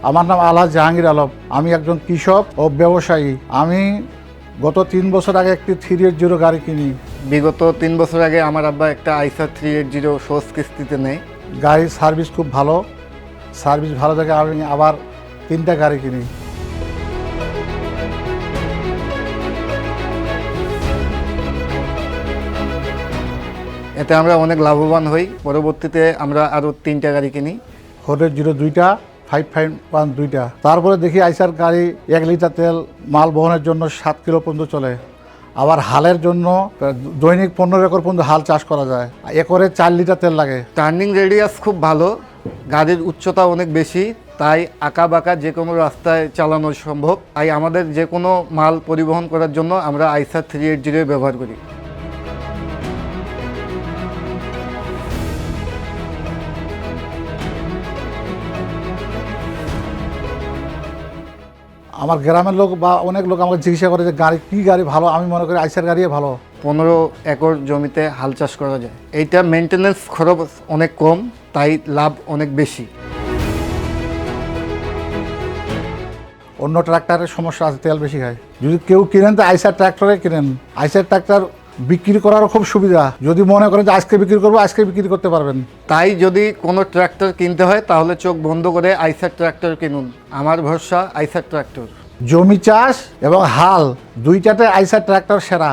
আমার নাম আলহাজ জাহাঙ্গীর আলম। আমি একজন কৃষক ও ব্যবসায়ী। আমি গত 3 বছর আগে একটি 380 গাড়ি কিনি। বিগত 3 বছর আগে আমার আব্বা একটা আইসার 380 সহজ কিস্তিতে নেয়। গাড়ির সার্ভিস খুব ভালো, সার্ভিস ভালো থেকে আমি আবার 3টা গাড়ি কিনি। এতে আমরা অনেক লাভবান হই। পরবর্তীতে আমরা আরও 3টা গাড়ি কিনি। 402টা, 551 2টা। তারপরে দেখি আইসার গাড়ি 1 লিটার তেল মাল বহনের জন্য 7 কিলো পর্যন্ত চলে। আবার হালের জন্য দৈনিক 15 একর পর্যন্ত হাল চাষ করা যায়। একরে 4 লিটার তেল লাগে। টার্নিং রেডিয়াস খুব ভালো, গাড়ির উচ্চতা অনেক বেশি, তাই আঁকা বাঁকা যে কোনো রাস্তায় চালানো সম্ভব। তাই আমাদের যে কোনো মাল পরিবহন করার জন্য আমরা আইসার 380 ব্যবহার করি। আমার গ্রামের লোক বা অনেক লোক আমাকে জিজ্ঞাসা করে যে কী গাড়ি ভালো। আমি মনে করি আইসার গাড়ি ভালো। 15 একর জমিতে হাল চাষ করা যায়। এইটা মেনটেন্যান্স খরচ অনেক কম, তাই লাভ অনেক বেশি। অন্য ট্রাক্টরের সমস্যা আছে, তেল বেশি খায়। যদি কেউ কিনেন তো আইসার ট্রাক্টরে কিনেন। আইসার ট্রাক্টর বিক্রি করারও খুব সুবিধা। যদি মনে করেন যে আজকে বিক্রি করবো, আজকে বিক্রি করতে পারবেন। তাই যদি কোনো ট্রাক্টর কিনতে হয় তাহলে চোখ বন্ধ করে আইসার ট্রাক্টর কিনুন। আমার ভরসা আইসার ট্রাক্টর। জমি চাষ এবং হাল দুইটাতে আইসার ট্রাক্টর সেরা।